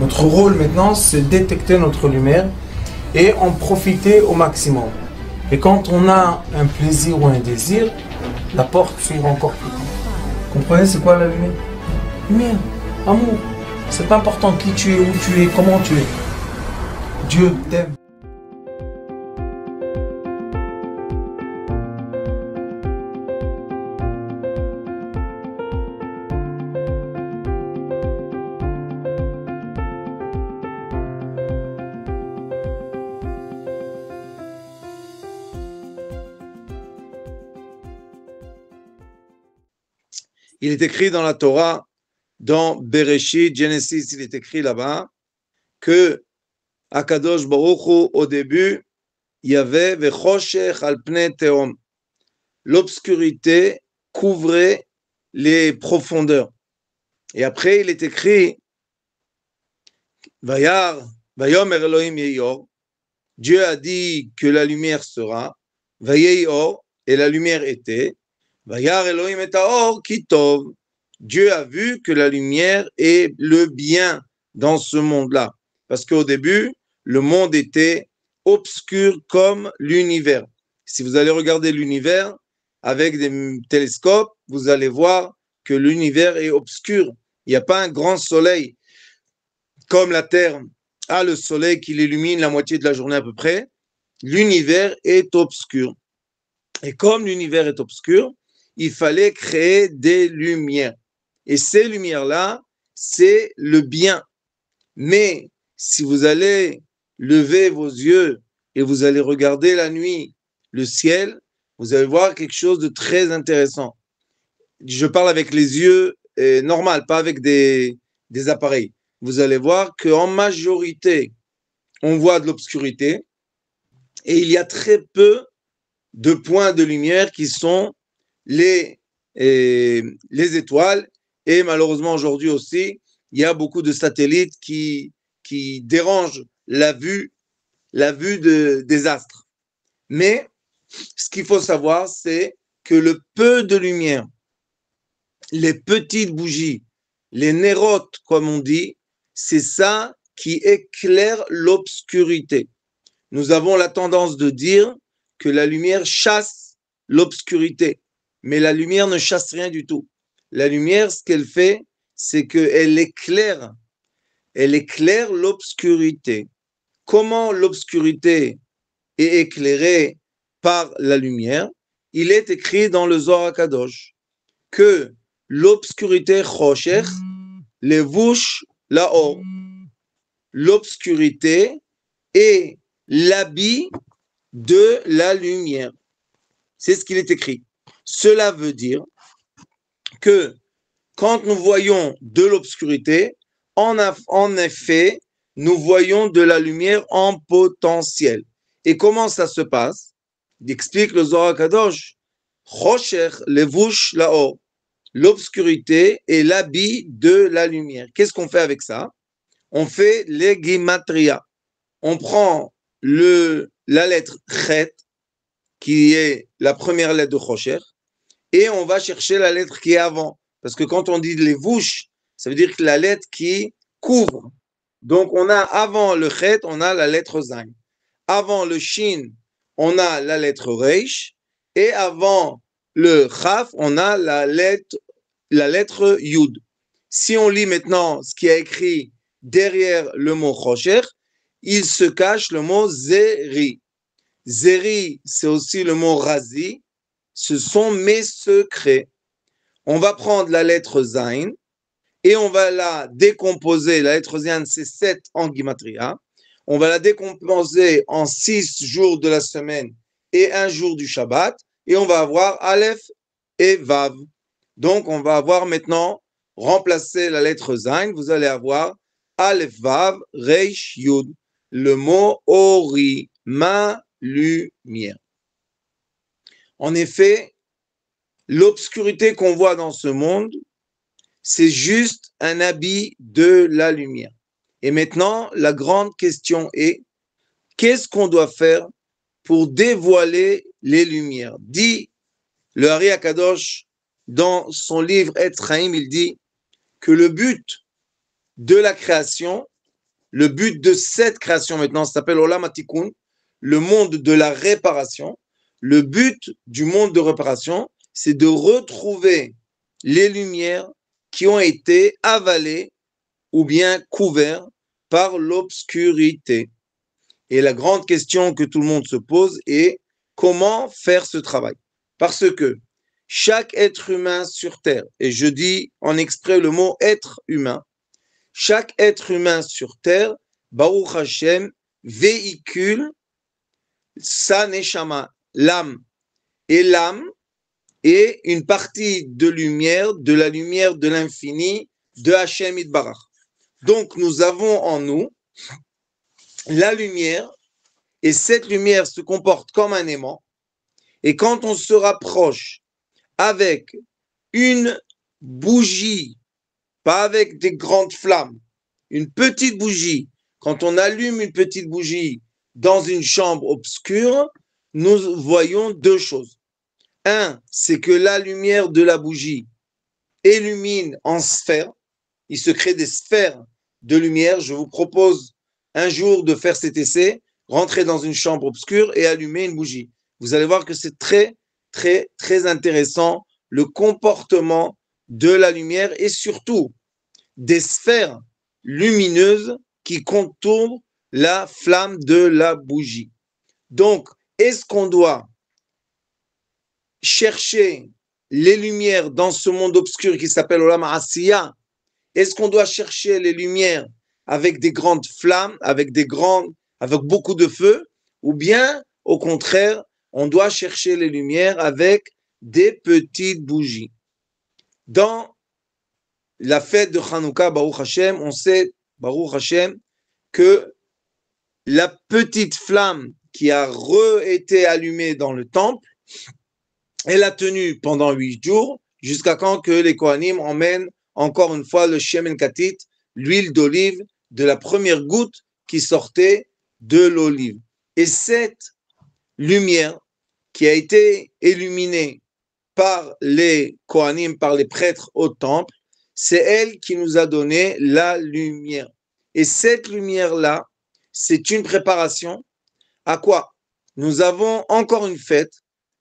Notre rôle maintenant, c'est détecter notre lumière et en profiter au maximum. Et quand on a un plaisir ou un désir, la porte s'ouvre encore plus. Comprenez, c'est quoi la lumière? Lumière, amour. C'est pas important qui tu es, où tu es, comment tu es. Dieu t'aime. Il est écrit dans la Torah, dans Bereshit, Genesis, il est écrit là-bas que Akadosh Baruch Hu, au début, il y avait Vechoshech al pnei tehom. L'obscurité couvrait les profondeurs. Et après, il est écrit Vayar, Vayomer Elohim Yeyor. Dieu a dit que la lumière sera. Vayeyor, et la lumière était. Vayar Elohim et Haor Kitov. Dieu a vu que la lumière est le bien dans ce monde-là. Parce qu'au début, le monde était obscur comme l'univers. Si vous allez regarder l'univers avec des télescopes, vous allez voir que l'univers est obscur. Il n'y a pas un grand soleil comme la Terre a le soleil qui l'illumine la moitié de la journée à peu près. L'univers est obscur. Et comme l'univers est obscur, il fallait créer des lumières. Et ces lumières-là, c'est le bien. Mais si vous allez lever vos yeux et vous allez regarder la nuit, le ciel, vous allez voir quelque chose de très intéressant. Je parle avec les yeux normaux, pas avec des appareils. Vous allez voir qu'en majorité, on voit de l'obscurité et il y a très peu de points de lumière qui sont les étoiles. Et malheureusement, aujourd'hui aussi, il y a beaucoup de satellites qui dérangent la vue des astres. Mais ce qu'il faut savoir, c'est que le peu de lumière, les petites bougies, les nérotes, comme on dit, c'est ça qui éclaire l'obscurité. Nous avons la tendance de dire que la lumière chasse l'obscurité, mais la lumière ne chasse rien du tout. La lumière, ce qu'elle fait, c'est qu'elle éclaire l'obscurité. Comment l'obscurité est éclairée par la lumière? Il est écrit dans le Zohar HaKadosh que l'obscurité choshech levush laor. L'obscurité est l'habit de la lumière. C'est ce qu'il est écrit. Cela veut dire que quand nous voyons de l'obscurité, en effet, nous voyons de la lumière en potentiel. Et comment ça se passe? Il explique le Zohar Kadosh. Choshech levush laor. L'obscurité est l'habit de la lumière. Qu'est-ce qu'on fait avec ça? On fait les gimatria. On prend la lettre Chet, qui est la première lettre de Choshech, et on va chercher la lettre qui est avant. Parce que quand on dit les vouches, ça veut dire que la lettre qui couvre. Donc on a avant le Chet, on a la lettre Zain. Avant le Shin, on a la lettre Reish. Et avant le Chaf, on a la lettre Yud. Si on lit maintenant ce qui est écrit derrière le mot Choshech, il se cache le mot Zeri. Zeri, c'est aussi le mot Razi. Ce sont mes secrets. On va prendre la lettre Zain et on va la décomposer. La lettre Zain, c'est 7 en Gimatria. On va la décomposer en 6 jours de la semaine et un jour du Shabbat. Et on va avoir Aleph et Vav. Donc, on va avoir maintenant remplacé la lettre Zain. Vous allez avoir Aleph, Vav, Reish, Yud. Le mot Ori, ma lumière. En effet, l'obscurité qu'on voit dans ce monde, c'est juste un habit de la lumière. Et maintenant, la grande question est, qu'est-ce qu'on doit faire pour dévoiler les lumières? Dit le Hari Akadosh dans son livre Etz Chaim, il dit que le but de la création, Le but de cette création maintenant, ça s'appelle Olam HaTikun, le monde de la réparation. Le but du monde de réparation, c'est de retrouver les lumières qui ont été avalées ou bien couvertes par l'obscurité. Et la grande question que tout le monde se pose est comment faire ce travail? Parce que chaque être humain sur Terre, et je dis en exprès le mot être humain, chaque être humain sur Terre, Baruch Hashem, véhicule sa neshama, l'âme. Et l'âme est une partie de la lumière de l'infini de Hashem Yitbarach. Donc nous avons en nous la lumière, et cette lumière se comporte comme un aimant. Et quand on se rapproche avec une bougie, pas avec des grandes flammes, une petite bougie, quand on allume une petite bougie dans une chambre obscure, nous voyons deux choses. Un, c'est que la lumière de la bougie illumine en sphères. Il se crée des sphères de lumière. Je vous propose un jour de faire cet essai, rentrer dans une chambre obscure et allumer une bougie. Vous allez voir que c'est très, très, très intéressant, le comportement de la lumière et surtout des sphères lumineuses qui contournent la flamme de la bougie. Donc, est-ce qu'on doit chercher les lumières dans ce monde obscur qui s'appelle Olam Asiya? Est-ce qu'on doit chercher les lumières avec des grandes flammes, avec beaucoup de feu, ou bien, au contraire, on doit chercher les lumières avec des petites bougies? Dans la fête de Hanouka, Baruch Hashem, on sait, Baruch Hashem, que la petite flamme qui a été allumée dans le temple, elle a tenu pendant 8 jours, jusqu'à quand que les Kohanim emmènent encore une fois le Shemen Katit, l'huile d'olive, de la première goutte qui sortait de l'olive. Et cette lumière qui a été illuminée par les Kohanim, par les prêtres au temple, c'est elle qui nous a donné la lumière. Et cette lumière-là, c'est une préparation à quoi? Nous avons encore une fête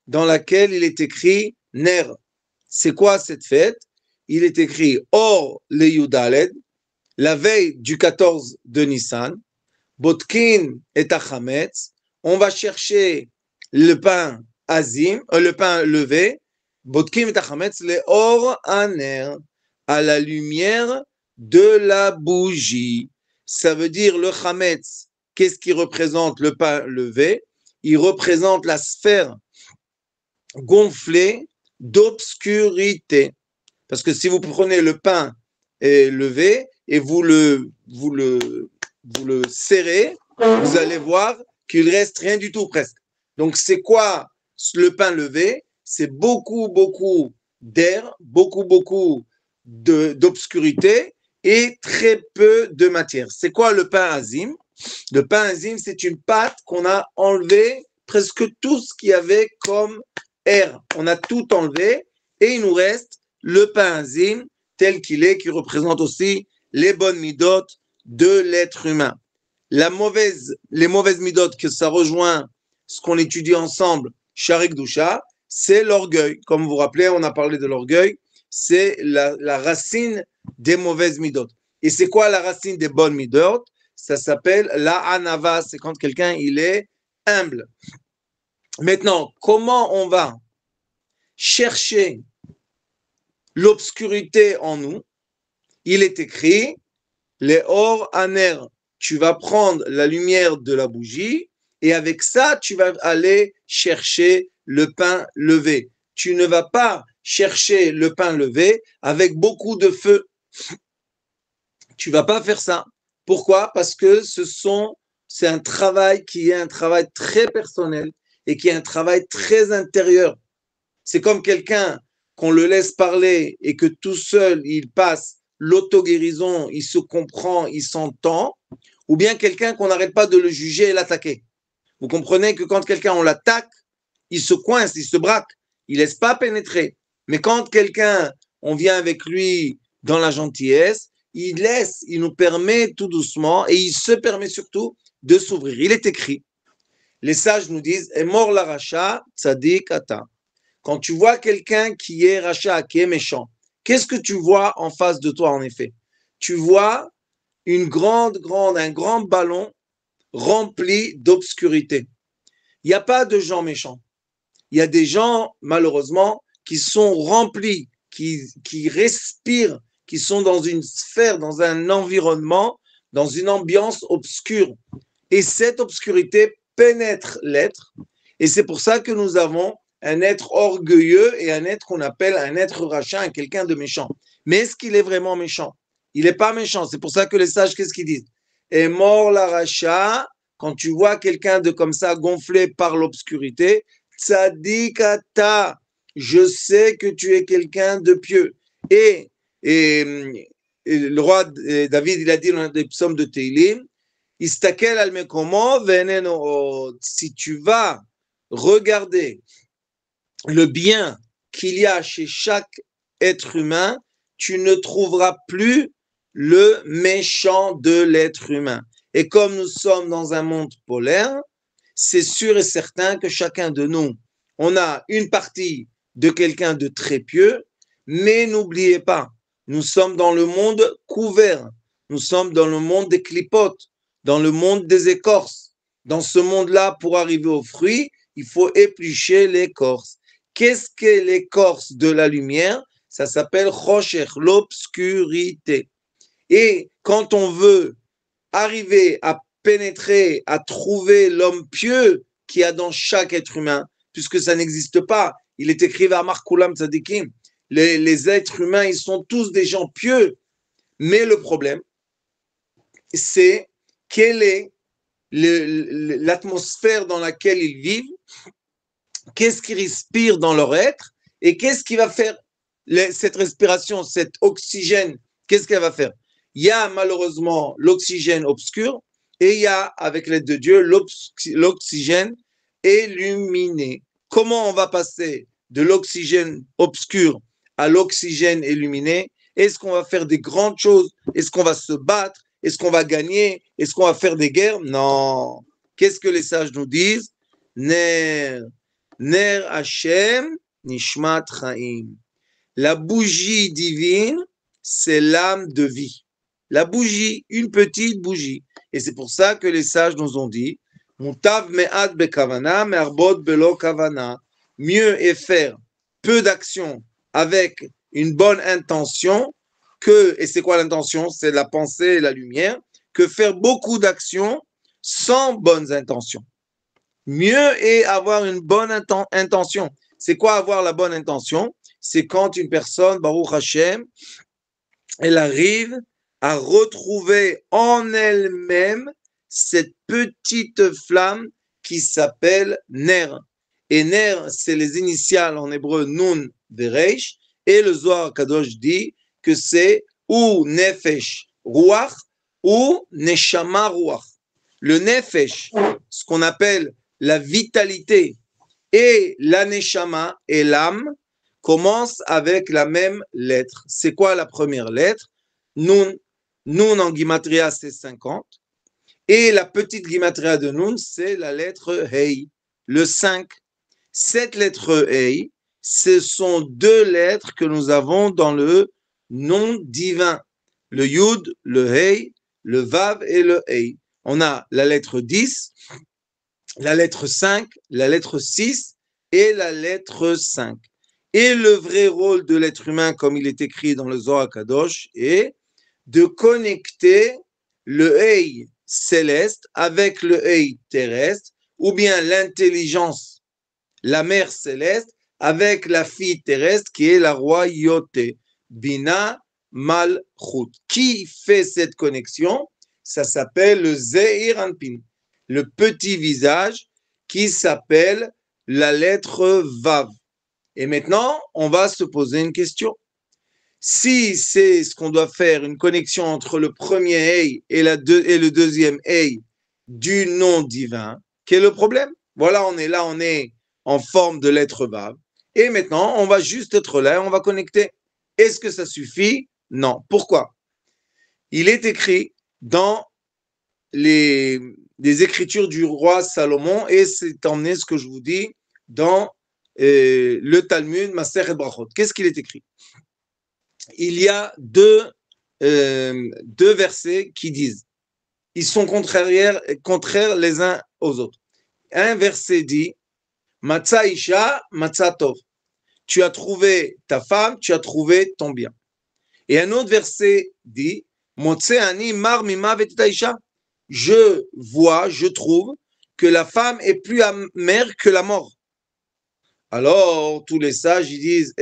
dans laquelle il est écrit Ner. C'est quoi cette fête? Il est écrit Or le Yudaled, la veille du 14 de Nissan, Botkin et Achametz, on va chercher le pain azim, le pain levé, Botkin et Achametz, le Or Aner, à la lumière de la bougie. Ça veut dire le Chametz, qu'est-ce qui représente le pain levé? Il représente la sphère gonflée d'obscurité. Parce que si vous prenez le pain levé et vous le serrez, vous allez voir qu'il reste rien du tout presque. Donc c'est quoi le pain levé? C'est beaucoup d'air, beaucoup d'obscurité et très peu de matière. C'est quoi le pain azim? Le pain azim, c'est une pâte qu'on a enlevé presque tout ce qu'il y avait comme air. On a tout enlevé et il nous reste le pain azim tel qu'il est, qui représente aussi les bonnes midotes de l'être humain. Les mauvaises midotes, que ça rejoint ce qu'on étudie ensemble, Sharik Doucha, c'est l'orgueil. Comme vous vous rappelez, on a parlé de l'orgueil, c'est la racine des mauvaises midotes. Et c'est quoi la racine des bonnes midotes? Ça s'appelle la anava, c'est quand quelqu'un il est humble. Maintenant, comment on va chercher l'obscurité en nous? Il est écrit, les or aner, tu vas prendre la lumière de la bougie et avec ça, tu vas aller chercher le pain levé. Tu ne vas pas chercher le pain levé avec beaucoup de feu. Tu vas pas faire ça. Pourquoi? Parce que c'est un travail qui est un travail très personnel et qui est un travail très intérieur. C'est comme quelqu'un qu'on le laisse parler et que tout seul, il passe l'auto-guérison, il se comprend, il s'entend, ou bien quelqu'un qu'on n'arrête pas de le juger et l'attaquer. Vous comprenez que quand quelqu'un, on l'attaque, il se coince, il se braque, il ne laisse pas pénétrer. Mais quand quelqu'un, on vient avec lui dans la gentillesse, il nous permet tout doucement et il se permet surtout de s'ouvrir. Il est écrit, les sages nous disent, est mort la racha, tzadik ata. Quand tu vois quelqu'un qui est racha, qui est méchant, qu'est-ce que tu vois en face de toi en effet? Tu vois un grand ballon rempli d'obscurité. Il n'y a pas de gens méchants. Il y a des gens, malheureusement, qui sont remplis, qui respirent, qui sont dans une sphère, dans un environnement, dans une ambiance obscure. Et cette obscurité pénètre l'être. Et c'est pour ça que nous avons un être orgueilleux et un être qu'on appelle un être rachat, quelqu'un de méchant. Mais est-ce qu'il est vraiment méchant? Il n'est pas méchant. C'est pour ça que les sages, qu'est-ce qu'ils disent? Est mort la rachat. Quand tu vois quelqu'un de comme ça gonflé par l'obscurité, tzadikata, je sais que tu es quelqu'un de pieux. Et le roi David, il a dit dans les psaumes de Teilim, Istakel al mekomo veneno od. Si tu vas regarder le bien qu'il y a chez chaque être humain, tu ne trouveras plus le méchant de l'être humain. Et comme nous sommes dans un monde polaire, c'est sûr et certain que chacun de nous, on a une partie de quelqu'un de très pieux, mais n'oubliez pas, nous sommes dans le monde couvert, nous sommes dans le monde des clipotes, dans le monde des écorces. Dans ce monde-là, pour arriver aux fruits, il faut éplucher l'écorce. Qu'est-ce qu'est l'écorce de la lumière? Ça s'appelle Chosher, l'obscurité. Et quand on veut arriver à pénétrer, à trouver l'homme pieux qu'il y a dans chaque être humain, puisque ça n'existe pas, il est écrit à Markulam Tzadikim, les êtres humains, ils sont tous des gens pieux, mais le problème, c'est quelle est l'atmosphère dans laquelle ils vivent, qu'est-ce qu'ils respirent dans leur être, et qu'est-ce qui va faire cette respiration, cet oxygène, qu'est-ce qu'elle va faire? Il y a malheureusement l'oxygène obscur, et il y a, avec l'aide de Dieu, l'oxygène illuminé. Comment on va passer de l'oxygène obscur à l'oxygène illuminé? Est-ce qu'on va faire des grandes choses? Est-ce qu'on va se battre? Est-ce qu'on va gagner? Est-ce qu'on va faire des guerres? Non. Qu'est-ce que les sages nous disent? Ner Hashem Nishmat Chaim. La bougie divine, c'est l'âme de vie. La bougie, une petite bougie. Et c'est pour ça que les sages nous ont dit, Mutav me'at bekavana, me'arbot belo kavana. Mieux est faire peu d'actions avec une bonne intention que, et c'est quoi l'intention? C'est la pensée et la lumière, que faire beaucoup d'actions sans bonnes intentions. Mieux est avoir une bonne intention. C'est quoi avoir la bonne intention? C'est quand une personne, Baruch Hashem, elle arrive à retrouver en elle-même cette petite flamme qui s'appelle Ner. Et Ner, c'est les initiales en hébreu Nun Vereish, et le Zohar Kadosh dit que c'est ou Nefesh Ruach ou Neshama Ruach. Le Nefesh, ce qu'on appelle la vitalité, et la Neshama et l'âme commencent avec la même lettre. C'est quoi la première lettre? Nun. Nun en Gimatria, c'est 50. Et la petite Gimatria de Nun, c'est la lettre Hei, le 5. Cette lettre Hei, ce sont deux lettres que nous avons dans le nom divin. Le Yud, le Hei, le Vav et le Hei. On a la lettre 10, la lettre 5, la lettre 6 et la lettre 5. Et le vrai rôle de l'être humain, comme il est écrit dans le Zohar Kadosh, est de connecter le Hei céleste avec le Hei terrestre, ou bien l'intelligence, la mère céleste, avec la fille terrestre qui est la royauté, Bina Malchut. Qui fait cette connexion? Ça s'appelle le Zeir Anpin, le petit visage qui s'appelle la lettre Vav. Et maintenant, on va se poser une question. Si c'est ce qu'on doit faire, une connexion entre le premier Hei et le deuxième Hei du nom divin, quel est le problème? Voilà, on est en forme de lettre Vav. Et maintenant, on va juste être là, on va connecter. Est-ce que ça suffit? Non. Pourquoi? Il est écrit dans les écritures du roi Salomon, et c'est emmené ce que je vous dis dans le Talmud, Masechet Brachot. Qu'est-ce qu'il est écrit? Il y a deux versets qui disent, ils sont contraires les uns aux autres. Un verset dit, Matza Isha, Matza Tov. Tu as trouvé ta femme, tu as trouvé ton bien. Et un autre verset dit, Motse ani mar mimavet Isha. Je vois, je trouve que la femme est plus amère que la mort. Alors, tous les sages, ils disent,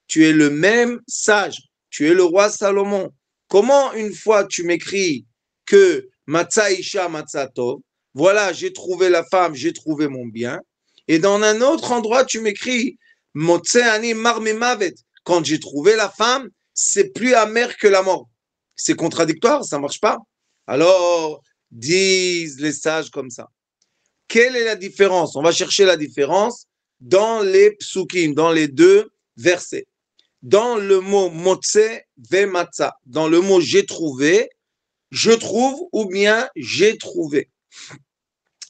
tu es le même sage, tu es le roi Salomon. Comment une fois tu m'écris que Matza Isha, Matza Tov, voilà, j'ai trouvé la femme, j'ai trouvé mon bien, et dans un autre endroit, tu m'écris Motse ani mar mimavet. Quand j'ai trouvé la femme, c'est plus amer que la mort. C'est contradictoire, ça ne marche pas. Alors, disent les sages comme ça. Quelle est la différence? On va chercher la différence dans les psukim, dans les deux versets. Dans le mot motse ve matza, dans le mot j'ai trouvé, je trouve ou bien j'ai trouvé.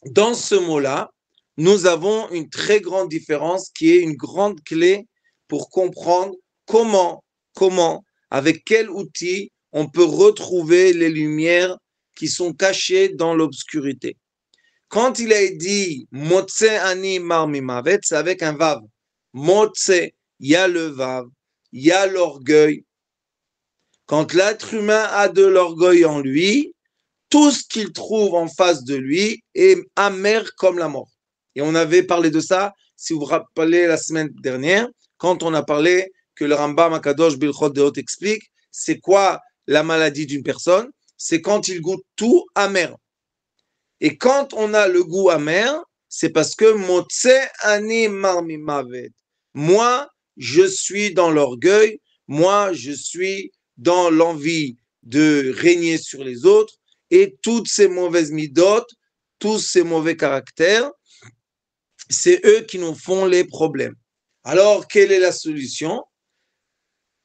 Dans ce mot-là, nous avons une très grande différence qui est une grande clé pour comprendre comment, avec quel outil on peut retrouver les lumières qui sont cachées dans l'obscurité. Quand il a dit Motse ani mar mimavet, c'est avec un vav. Motse, il y a le vav, il y a l'orgueil. Quand l'être humain a de l'orgueil en lui, tout ce qu'il trouve en face de lui est amer comme la mort. Et on avait parlé de ça, si vous vous rappelez la semaine dernière, quand on a parlé que le Rambam Akadosh Bilchot Deot explique, c'est quoi la maladie d'une personne? C'est quand il goûte tout amer. Et quand on a le goût amer, c'est parce que Motse ani mar mimavet. Moi, je suis dans l'orgueil, moi, je suis dans l'envie de régner sur les autres, et toutes ces mauvaises midotes, tous ces mauvais caractères, c'est eux qui nous font les problèmes. Alors, quelle est la solution?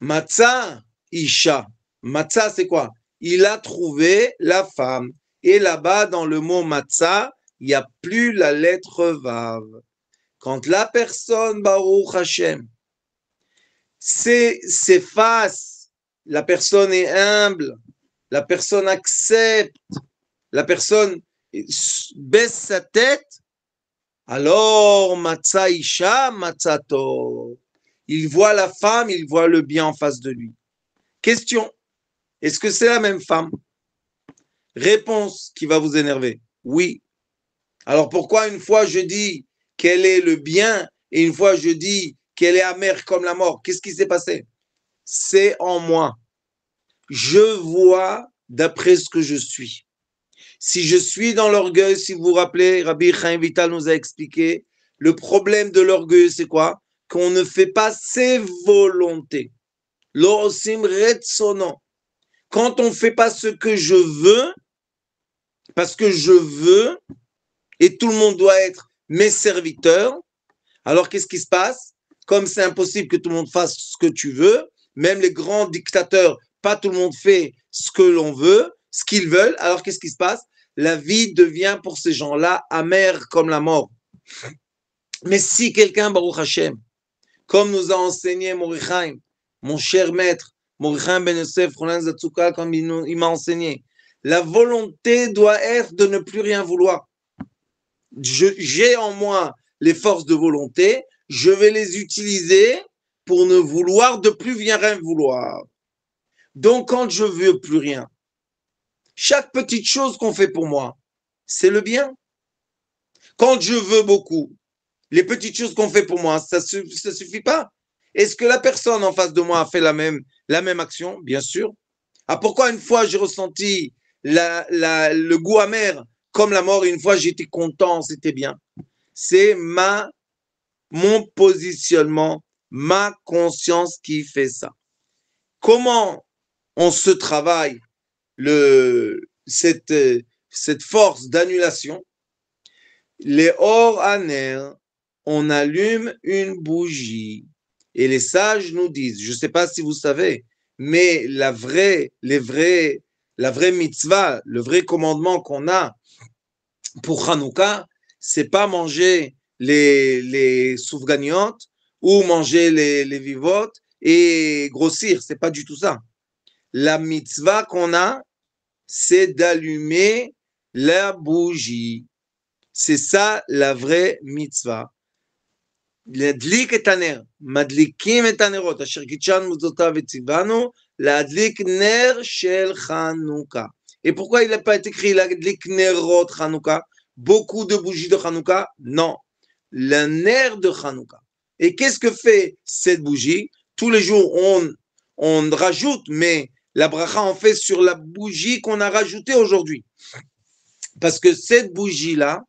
Matza Isha. Matza, c'est quoi? Il a trouvé la femme. Et là-bas, dans le mot Matza, il n'y a plus la lettre Vav. Quand la personne, Baruch Hashem, s'efface, la personne est humble, la personne accepte, la personne baisse sa tête, alors Matza Isha, Matzato. Il voit la femme, il voit le bien en face de lui. Question, est-ce que c'est la même femme? Réponse qui va vous énerver, oui. Alors pourquoi une fois je dis qu'elle est le bien et une fois je dis qu'elle est amère comme la mort? Qu'est-ce qui s'est passé? C'est en moi. Je vois d'après ce que je suis. Si je suis dans l'orgueil, si vous vous rappelez, Rabbi Chaim Vital nous a expliqué, le problème de l'orgueil, c'est quoi? Qu'on ne fait pas ses volontés. Lo osim retsono. Quand on ne fait pas ce que je veux, parce que je veux, et tout le monde doit être mes serviteurs, alors qu'est-ce qui se passe? Comme c'est impossible que tout le monde fasse ce que tu veux, même les grands dictateurs, pas tout le monde fait ce que l'on veut, ce qu'ils veulent, alors qu'est-ce qui se passe? La vie devient pour ces gens-là amère comme la mort. Mais si quelqu'un, Baruch Hashem, comme nous a enseigné Morichaim, mon cher maître, Morichaim Ben Yosef, Roland Zatzouka, comme il m'a enseigné, la volonté doit être de ne plus rien vouloir. J'ai en moi les forces de volonté, je vais les utiliser pour ne vouloir de plus rien vouloir. Donc, quand je veux plus rien, chaque petite chose qu'on fait pour moi, c'est le bien. Quand je veux beaucoup, les petites choses qu'on fait pour moi, ça suffit pas. Est-ce que la personne en face de moi a fait la même action? Bien sûr. Ah, pourquoi une fois j'ai ressenti le goût amer comme la mort et une fois j'étais content, c'était bien? C'est mon positionnement, ma conscience qui fait ça. Comment on se travaille cette force d'annulation? Les or aner, on allume une bougie. Et les sages nous disent, je ne sais pas si vous savez, Mais la vraie mitzvah, le vrai commandement qu'on a pour Hanouka, c'est pas manger les soufganiotes ou manger les vivotes et grossir. C'est pas du tout ça. La mitzvah qu'on a, c'est d'allumer la bougie. C'est ça la vraie mitzvah. להדליק את הנר, מדליקים את הנרות, אשר קידשנו מצוותיו וציוונו, להדליק נר של חנוכה. Et pourquoi il n'a pas été écrit להדליק נרות חנוכה? Beaucoup de bougies de Hanouka? Non. Le ner de Hanouka. Et qu'est-ce que fait cette bougie? Tous les jours, on rajoute, mais la bracha on fait sur la bougie qu'on a rajoutée aujourd'hui. Parce que cette bougie-là,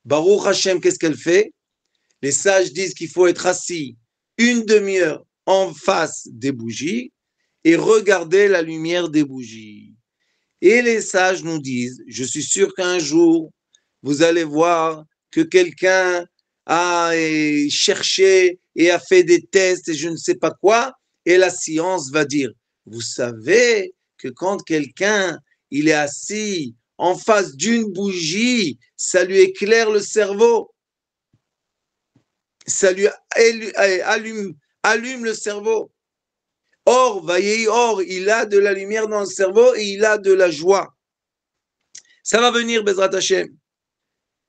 Baruch Hashem, qu'est-ce qu'elle fait? Les sages disent qu'il faut être assis une demi-heure en face des bougies et regarder la lumière des bougies. Et les sages nous disent, je suis sûr qu'un jour, vous allez voir que quelqu'un a cherché et a fait des tests et je ne sais pas quoi, et la science va dire, vous savez que quand quelqu'un il est assis en face d'une bougie, ça lui éclaire le cerveau. Ça lui allume le cerveau. Or, il a de la lumière dans le cerveau et il a de la joie. Ça va venir, Bezrat Hashem.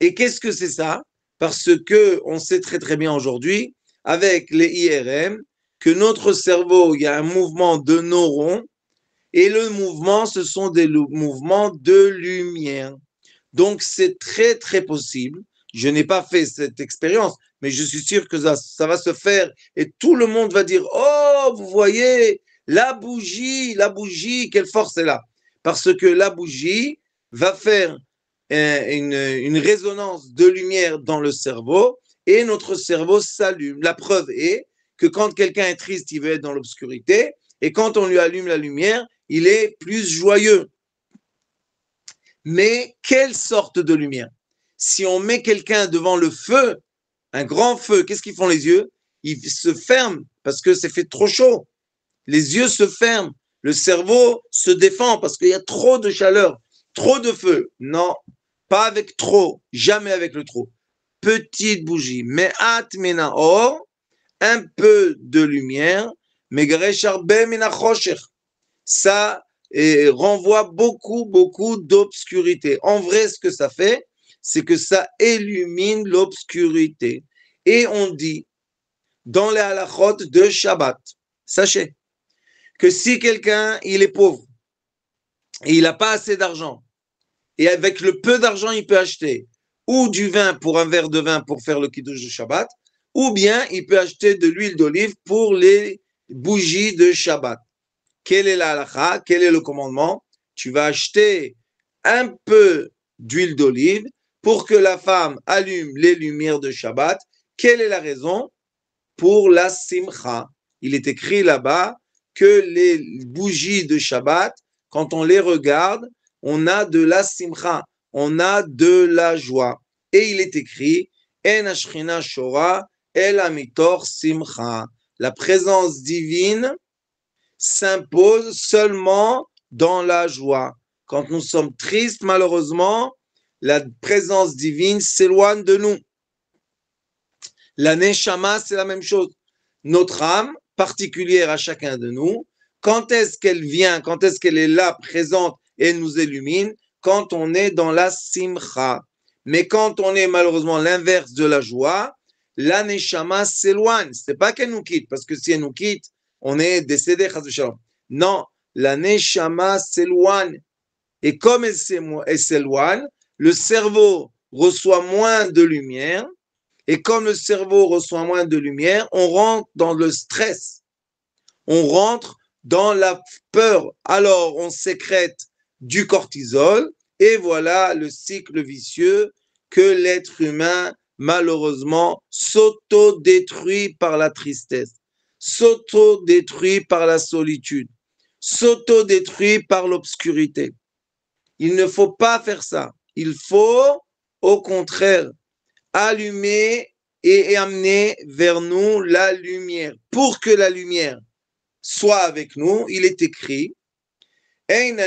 Et qu'est-ce que c'est ça? Parce que on sait très très bien aujourd'hui, avec les IRM, que notre cerveau, il y a un mouvement de neurones, et le mouvement, ce sont des mouvements de lumière. Donc, c'est très très possible. Je n'ai pas fait cette expérience, mais je suis sûr que ça va se faire et tout le monde va dire, oh, vous voyez, la bougie, quelle force est là. Parce que la bougie va faire une résonance de lumière dans le cerveau et notre cerveau s'allume. La preuve est que quand quelqu'un est triste, il veut être dans l'obscurité et quand on lui allume la lumière, il est plus joyeux. Mais quelle sorte de lumière? Si on met quelqu'un devant le feu, un grand feu, qu'est-ce qu'ils font les yeux? Ils se ferment parce que c'est fait trop chaud. Les yeux se ferment. Le cerveau se défend parce qu'il y a trop de chaleur, trop de feu. Non, pas avec trop, jamais avec le trop. Petite bougie, me'at mena or, un peu de lumière, megaresh arbe mena chosher. Ça renvoie beaucoup d'obscurité. En vrai, ce que ça fait, c'est que ça illumine l'obscurité. Et on dit, dans les halachot de Shabbat, sachez que si quelqu'un, il est pauvre, et il n'a pas assez d'argent, et avec le peu d'argent, il peut acheter ou du vin pour un verre de vin pour faire le kiddush de Shabbat, ou bien il peut acheter de l'huile d'olive pour les bougies de Shabbat. Quel est la halakha? Quel est le commandement? Tu vas acheter un peu d'huile d'olive pour que la femme allume les lumières de Shabbat. Quelle est la raison? Pour la simcha. Il est écrit là-bas que les bougies de Shabbat, quand on les regarde, on a de la simcha, on a de la joie. Et il est écrit, En ashchina shora el amitor simcha. La présence divine s'impose seulement dans la joie. Quand nous sommes tristes, malheureusement, la présence divine s'éloigne de nous. La neshama, c'est la même chose. Notre âme particulière à chacun de nous, quand est-ce qu'elle vient, quand est-ce qu'elle est là, présente et nous illumine? Quand on est dans la simcha. Mais quand on est malheureusement l'inverse de la joie, la neshama s'éloigne. C'est pas qu'elle nous quitte, parce que si elle nous quitte, on est décédé. Non, la neshama s'éloigne. Et comme elle s'éloigne, le cerveau reçoit moins de lumière. Et comme le cerveau reçoit moins de lumière, on rentre dans le stress. On rentre dans la peur. Alors, on sécrète du cortisol. Et voilà le cycle vicieux que l'être humain, malheureusement, s'auto-détruit par la tristesse, s'auto-détruit par la solitude, s'auto-détruit par l'obscurité. Il ne faut pas faire ça. Il faut, au contraire, allumer et amener vers nous la lumière. Pour que la lumière soit avec nous, il est écrit, Akadosh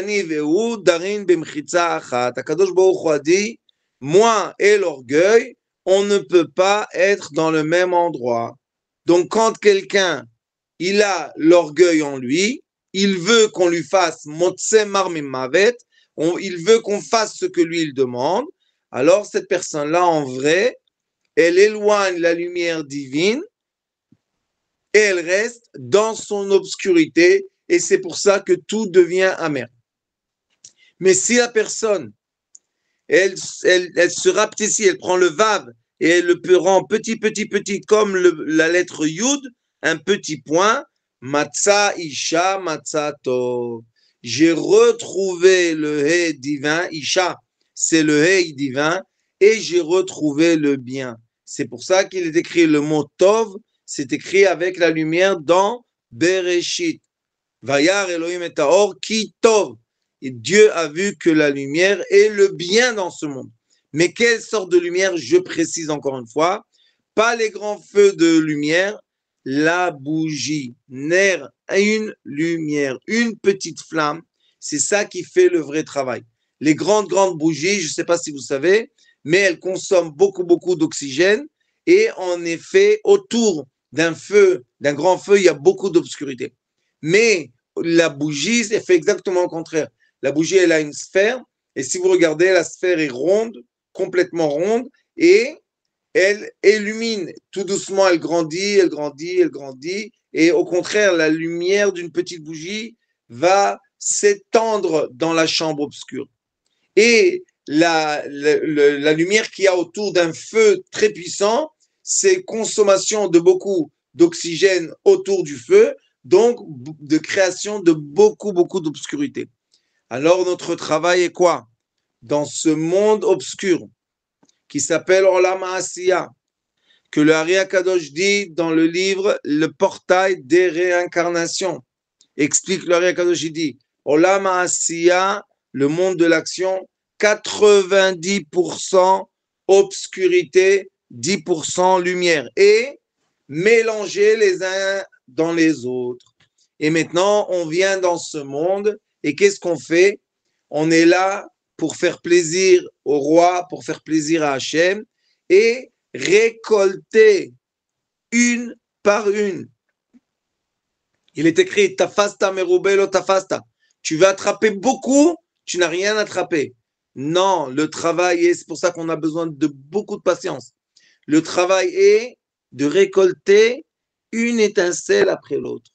Baruch Hu a dit, moi et l'orgueil, on ne peut pas être dans le même endroit. Donc quand quelqu'un, il a l'orgueil en lui, il veut qu'on lui fasse Motse Marmim Mavet, il veut qu'on fasse ce que lui il demande, alors cette personne-là, en vrai, elle éloigne la lumière divine et elle reste dans son obscurité et c'est pour ça que tout devient amer. Mais si la personne, elle se rapetissait, elle prend le vav et elle le rend petit, comme la lettre yud, un petit point, matza isha matza tov. J'ai retrouvé le hé divin, isha, c'est le hé divin, et j'ai retrouvé le bien. C'est pour ça qu'il est écrit le mot tov, c'est écrit avec la lumière dans Bereshit. Vayar Elohim et Taor ki tov. Et Dieu a vu que la lumière est le bien dans ce monde. Mais quelle sorte de lumière? Je précise encore une fois, pas les grands feux de lumière, la bougie, ner, une lumière, une petite flamme, c'est ça qui fait le vrai travail. Les grandes bougies, je ne sais pas si vous savez, mais elles consomment beaucoup d'oxygène et en effet, autour d'un feu, d'un grand feu, il y a beaucoup d'obscurité. Mais la bougie, elle fait exactement le contraire. La bougie, elle a une sphère, et si vous regardez, la sphère est ronde, complètement ronde, et elle illumine. Tout doucement, elle grandit, et au contraire, la lumière d'une petite bougie va s'étendre dans la chambre obscure. Et la lumière qu'il y a autour d'un feu très puissant, c'est consommation de beaucoup d'oxygène autour du feu, donc de création de beaucoup d'obscurité. Alors notre travail est quoi? Dans ce monde obscur qui s'appelle Olam Asiya, que le Ari Akadosh dit dans le livre Le portail des réincarnations. Explique le Ari Akadosh, il dit Olam Asiya, le monde de l'action, 90% obscurité, 10% lumière. Et mélanger les uns dans les autres. Et maintenant, on vient dans ce monde et qu'est-ce qu'on fait? On est là pour faire plaisir au roi, pour faire plaisir à Hachem et récolter une par une. Il est écrit Tafasta merubelo tafasta. Tu vas attraper beaucoup, tu n'as rien attrapé. Non, le travail est, c'est pour ça qu'on a besoin de beaucoup de patience. Le travail est de récolter une étincelle après l'autre.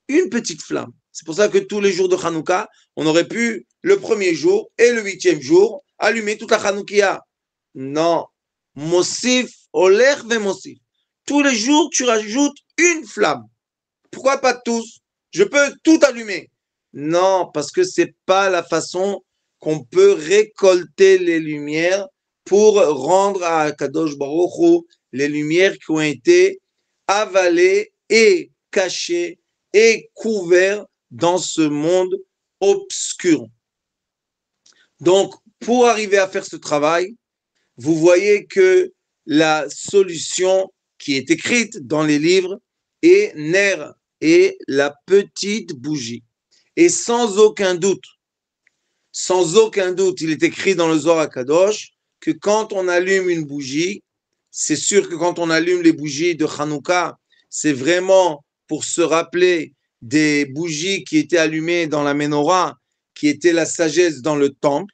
Une petite flamme. C'est pour ça que tous les jours de Hanouka, on aurait pu, le premier jour et le 8e jour, allumer toute la Hanoukia. Non. Mosif, oler ve mosif. Tous les jours, tu rajoutes une flamme. Pourquoi pas tous? Je peux tout allumer. Non, parce que c'est pas la façon qu'on peut récolter les lumières pour rendre à Kadosh Baruch Hu les lumières qui ont été avalées et cachées et couvertes dans ce monde obscur. Donc, pour arriver à faire ce travail, vous voyez que la solution qui est écrite dans les livres est Ner et la petite bougie. Et sans aucun doute, il est écrit dans le Zohar HaKadosh que quand on allume une bougie, c'est sûr que quand on allume les bougies de Hanouka, c'est vraiment pour se rappeler des bougies qui étaient allumées dans la menorah, qui était la sagesse dans le temple.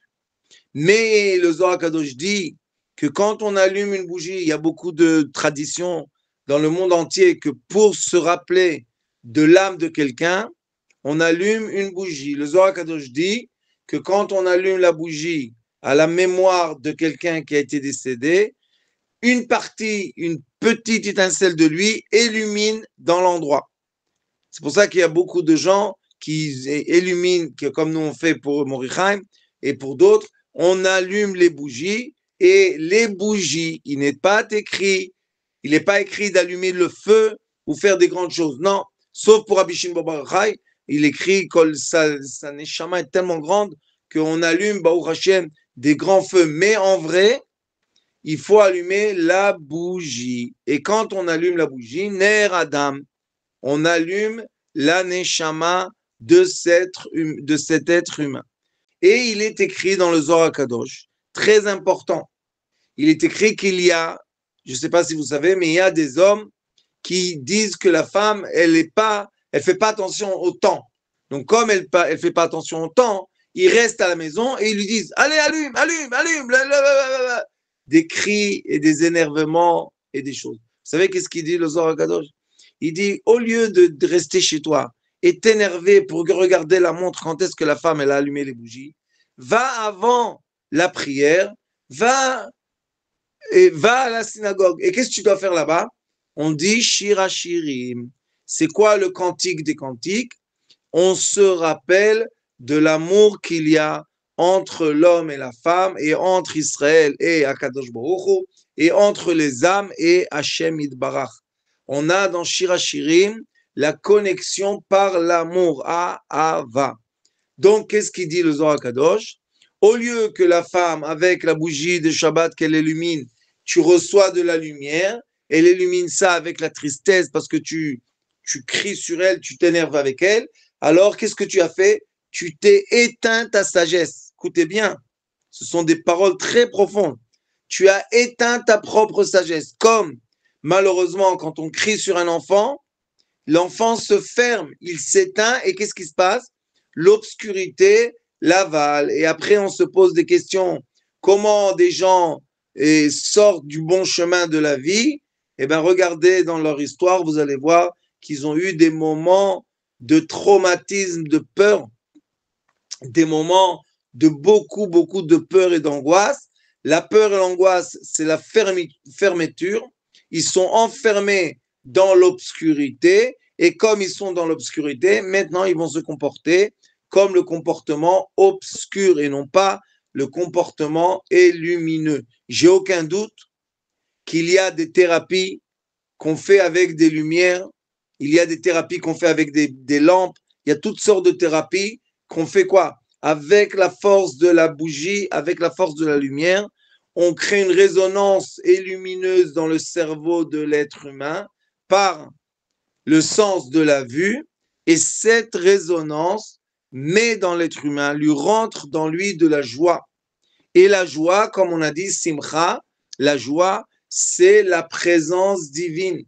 Mais le Zohar HaKadosh dit que quand on allume une bougie, il y a beaucoup de traditions dans le monde entier que pour se rappeler de l'âme de quelqu'un, on allume une bougie. Le Zohar HaKadosh dit que quand on allume la bougie à la mémoire de quelqu'un qui a été décédé, une partie, une petite étincelle de lui illumine dans l'endroit. C'est pour ça qu'il y a beaucoup de gens qui illuminent, comme nous on fait pour Morichaim et pour d'autres, on allume les bougies et les bougies, il n'est pas écrit d'allumer le feu ou faire des grandes choses. Non, sauf pour Rabbi Shimon bar Yochai, il écrit que sa neshama est tellement grande qu'on allume, Baruch Hashem, des grands feux. Mais en vrai, il faut allumer la bougie. Et quand on allume la bougie, Ner Adam, on allume la neshama de cet être humain. Et il est écrit dans le Zohar Kadosh, très important, il est écrit qu'il y a, je ne sais pas si vous savez, mais il y a des hommes qui disent que la femme, elle fait pas attention au temps. Donc, comme elle fait pas attention au temps, ils restent à la maison et ils lui disent, allez, allume, allume, allume, blablabla. Des cris et des énervements et des choses. Vous savez qu'est-ce qu'il dit le Zohar Kadosh? Il dit, au lieu de rester chez toi et t'énerver pour regarder la montre quand est-ce que la femme, elle a allumé les bougies, va avant la prière, va à la synagogue. Et qu'est-ce que tu dois faire là-bas? On dit Shira Shirim. C'est quoi le cantique des cantiques? On se rappelle de l'amour qu'il y a entre l'homme et la femme, et entre Israël et Akadosh Baruch Hu, et entre les âmes et Hashem Yitbarach. On a dans Shira Shirim la connexion par l'amour à Ava. Donc, qu'est-ce qu'il dit le Zohar Kadosh? Au lieu que la femme, avec la bougie de Shabbat qu'elle illumine, tu reçois de la lumière, elle illumine ça avec la tristesse parce que tu cries sur elle, tu t'énerves avec elle. Alors, qu'est-ce que tu as fait? Tu t'es éteint ta sagesse. Écoutez bien, ce sont des paroles très profondes. Tu as éteint ta propre sagesse. Comme, malheureusement, quand on crie sur un enfant, l'enfant se ferme, il s'éteint et qu'est-ce qui se passe? L'obscurité l'avale. Et après, on se pose des questions. Comment des gens sortent du bon chemin de la vie? Eh bien, regardez dans leur histoire, vous allez voir qu'ils ont eu des moments de traumatisme, de peur, des moments de beaucoup, beaucoup de peur et d'angoisse. La peur et l'angoisse, c'est la fermeture. Ils sont enfermés dans l'obscurité et comme ils sont dans l'obscurité, maintenant, ils vont se comporter comme le comportement obscur et non pas le comportement lumineux. J'ai aucun doute qu'il y a des thérapies qu'on fait avec des lumières, il y a des thérapies qu'on fait avec des lampes, il y a toutes sortes de thérapies qu'on fait quoi? Avec la force de la bougie, avec la force de la lumière, on crée une résonance lumineuse dans le cerveau de l'être humain par le sens de la vue et cette résonance met dans l'être humain, lui rentre dans lui de la joie. Et la joie, comme on a dit, simcha, la joie, c'est la présence divine.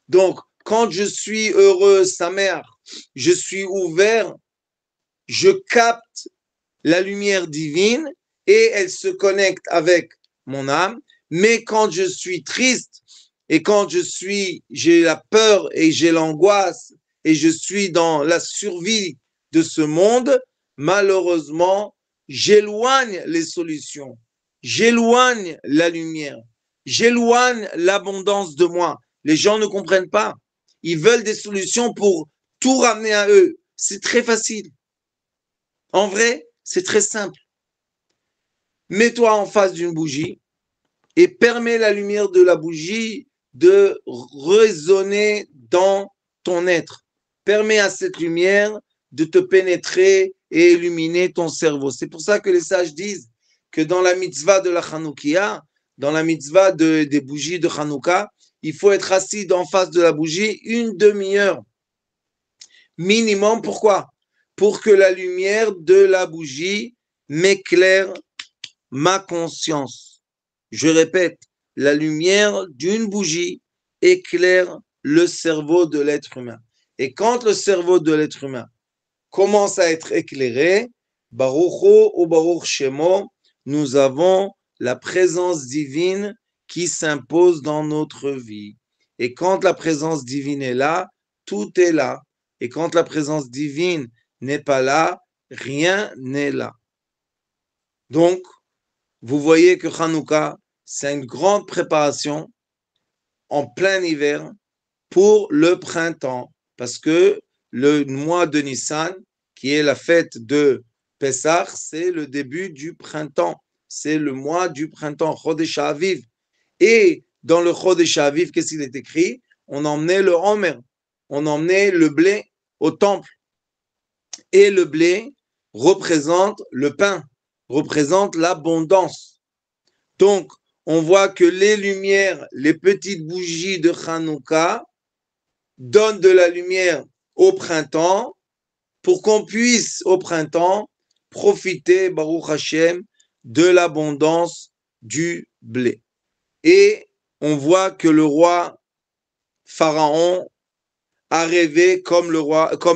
Donc, quand je suis heureux, sa mère, je suis ouvert, je capte la lumière divine et elle se connecte avec mon âme. Mais quand je suis triste et quand j'ai la peur et j'ai l'angoisse et je suis dans la survie de ce monde, malheureusement, j'éloigne les solutions, j'éloigne la lumière, j'éloigne l'abondance de moi. Les gens ne comprennent pas. Ils veulent des solutions pour tout ramener à eux. C'est très facile. En vrai, c'est très simple. Mets-toi en face d'une bougie et permets la lumière de la bougie de résonner dans ton être. Permets à cette lumière de te pénétrer et illuminer ton cerveau. C'est pour ça que les sages disent que dans la mitzvah de la Hanoukia, dans la mitzvah des bougies de Hanouka, il faut être assis en face de la bougie une demi-heure minimum. Pourquoi? Pour que la lumière de la bougie m'éclaire ma conscience. Je répète, la lumière d'une bougie éclaire le cerveau de l'être humain. Et quand le cerveau de l'être humain commence à être éclairé, Baruch Hu ou Baruch Shemo, nous avons la présence divine qui s'impose dans notre vie. Et quand la présence divine est là, tout est là. Et quand la présence divine n'est pas là, rien n'est là. Donc, vous voyez que Hanouka, c'est une grande préparation en plein hiver pour le printemps. Parce que le mois de Nissan, qui est la fête de Pessah, c'est le début du printemps. C'est le mois du printemps, Chodesh Aviv. Et dans le Chodesh Aviv, qu'est-ce qu'il est écrit? On emmenait le Homer, on emmenait le blé au temple. Et le blé représente le pain, représente l'abondance. Donc, on voit que les lumières, les petites bougies de Hanouka donnent de la lumière au printemps, pour qu'on puisse au printemps profiter, Baruch Hashem, de l'abondance du blé. Et on voit que le roi Pharaon a rêvé comme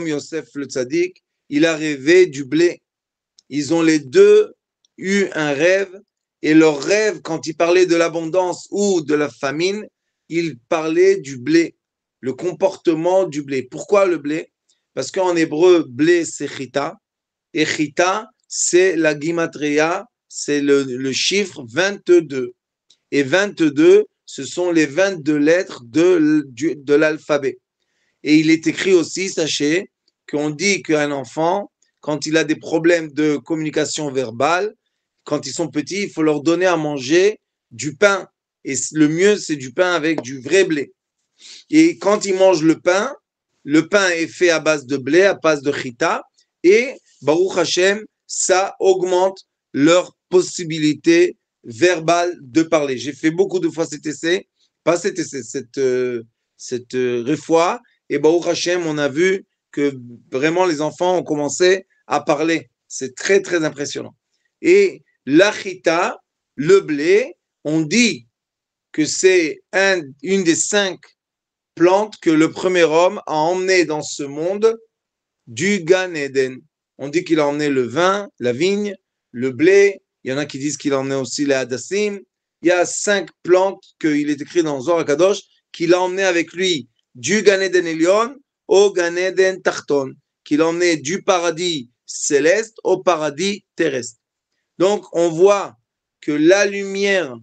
Yosef le Tzaddik, il a rêvé du blé. Ils ont les deux eu un rêve, et leur rêve, quand ils parlaient de l'abondance ou de la famine, ils parlaient du blé, le comportement du blé. Pourquoi le blé? Parce qu'en hébreu, blé c'est chita, et chita c'est la gimatria, c'est le chiffre 22. Et 22, ce sont les 22 lettres de l'alphabet. Et il est écrit aussi, sachez, qu'on dit qu'un enfant, quand il a des problèmes de communication verbale, quand ils sont petits, il faut leur donner à manger du pain. Et le mieux, c'est du pain avec du vrai blé. Et quand ils mangent le pain est fait à base de blé, à base de chita. Et Baruch Hashem, ça augmente leur possibilité verbale de parler. J'ai fait beaucoup de fois cet essai, pas cet essai, cette réfoua. Et Baruch Hashem, on a vu que vraiment les enfants ont commencé à parler. C'est très, très impressionnant. Et l'achita, le blé, on dit que c'est une des 5 plantes que le premier homme a emmené dans ce monde du Gan Eden. On dit qu'il a emmené le vin, la vigne, le blé. Il y en a qui disent qu'il a emmené aussi les hadassim. Il y a 5 plantes qu'il est écrit dans Zohar HaKadosh qu'il a emmené avec lui du Gan Eden Elyon au Gan Eden Tarton, qu'il a emmené du paradis céleste au paradis terrestre. Donc, on voit que la lumière,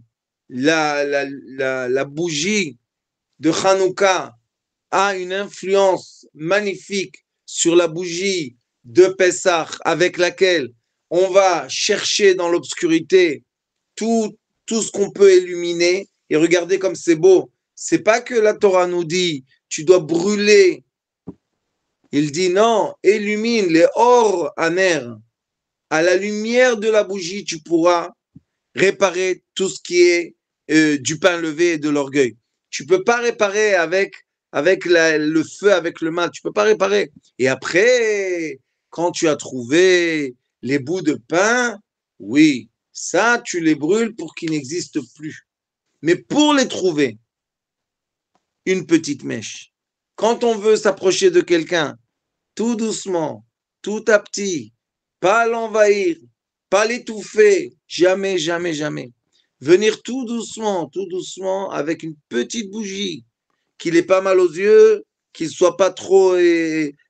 la bougie de Hanouka a une influence magnifique sur la bougie de Pessah avec laquelle on va chercher dans l'obscurité tout ce qu'on peut illuminer. Et regardez comme c'est beau. C'est pas que la Torah nous dit tu dois brûler. Il dit non, illumine les or aner. À la lumière de la bougie, tu pourras réparer tout ce qui est du pain levé et de l'orgueil. Tu peux pas réparer avec le feu, avec le mal. Tu peux pas réparer. Et après, quand tu as trouvé les bouts de pain, oui, ça, tu les brûles pour qu'ils n'existent plus. Mais pour les trouver, une petite mèche. Quand on veut s'approcher de quelqu'un, tout doucement, tout à petit, pas l'envahir, pas l'étouffer, jamais, jamais, jamais. Venir tout doucement, avec une petite bougie, qu'il ait pas mal aux yeux, qu'il soit pas trop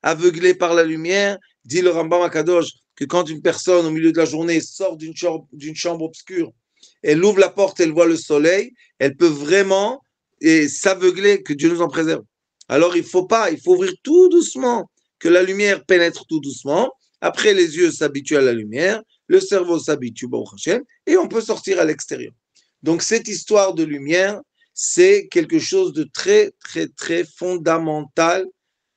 aveuglé par la lumière. Dit le Rambam Akadosh que quand une personne au milieu de la journée sort d'une chambre obscure, elle ouvre la porte, elle voit le soleil, elle peut vraiment s'aveugler, que Dieu nous en préserve. Alors il faut ouvrir tout doucement, que la lumière pénètre tout doucement. Après, les yeux s'habituent à la lumière, le cerveau s'habitue, Baruch Hashem, et on peut sortir à l'extérieur. Donc cette histoire de lumière, c'est quelque chose de très, très, très fondamental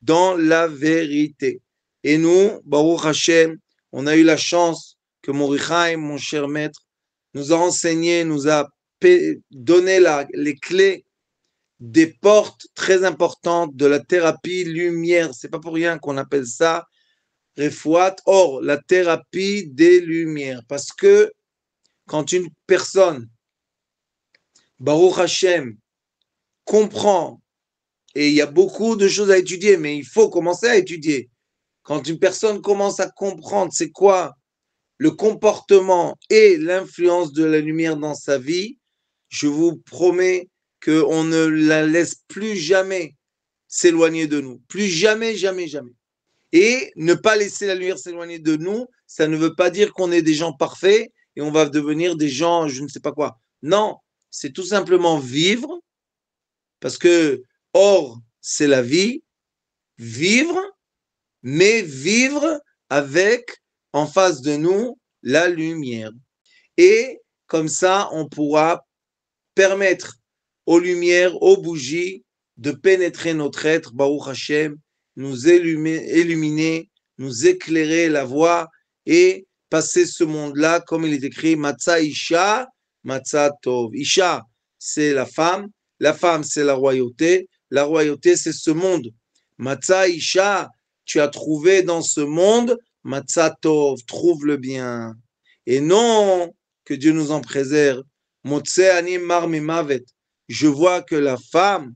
dans la vérité. Et nous, Baruch Hashem, on a eu la chance que Morichaim, mon cher maître, nous a enseigné, nous a donné les clés des portes très importantes de la thérapie lumière. C'est pas pour rien qu'on appelle ça Refouat. Or, la thérapie des lumières. Parce que quand une personne, Baruch Hashem, comprend, et il y a beaucoup de choses à étudier, mais il faut commencer à étudier. Quand une personne commence à comprendre c'est quoi le comportement et l'influence de la lumière dans sa vie, je vous promets qu'on ne la laisse plus jamais s'éloigner de nous. Plus jamais, jamais, jamais. Et ne pas laisser la lumière s'éloigner de nous, ça ne veut pas dire qu'on est des gens parfaits et on va devenir des gens, je ne sais pas quoi. Non, c'est tout simplement vivre, parce que or, c'est la vie, vivre, mais vivre avec en face de nous la lumière. Et comme ça, on pourra permettre aux lumières, aux bougies, de pénétrer notre être, Baruch Hashem, nous illuminer, nous éclairer la voie et passer ce monde-là, comme il est écrit, Matzah Isha, Matzah Tov. Isha, c'est la femme, c'est la royauté, c'est ce monde. Matzah Isha, tu as trouvé dans ce monde, Matzatov, trouve le bien. Et non, que Dieu nous en préserve. Motse ani mar mimavet. Je vois que la femme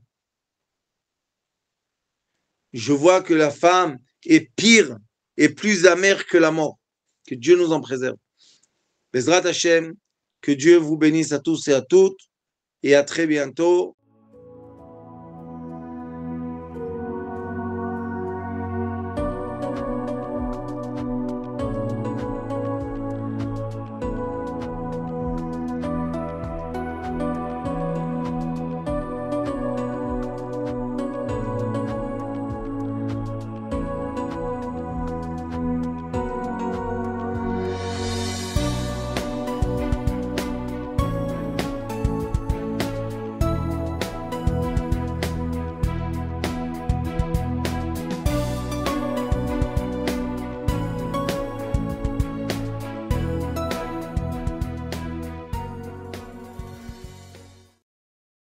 est pire et plus amère que la mort. Que Dieu nous en préserve. Bezrat Hashem, que Dieu vous bénisse à tous et à toutes, et à très bientôt.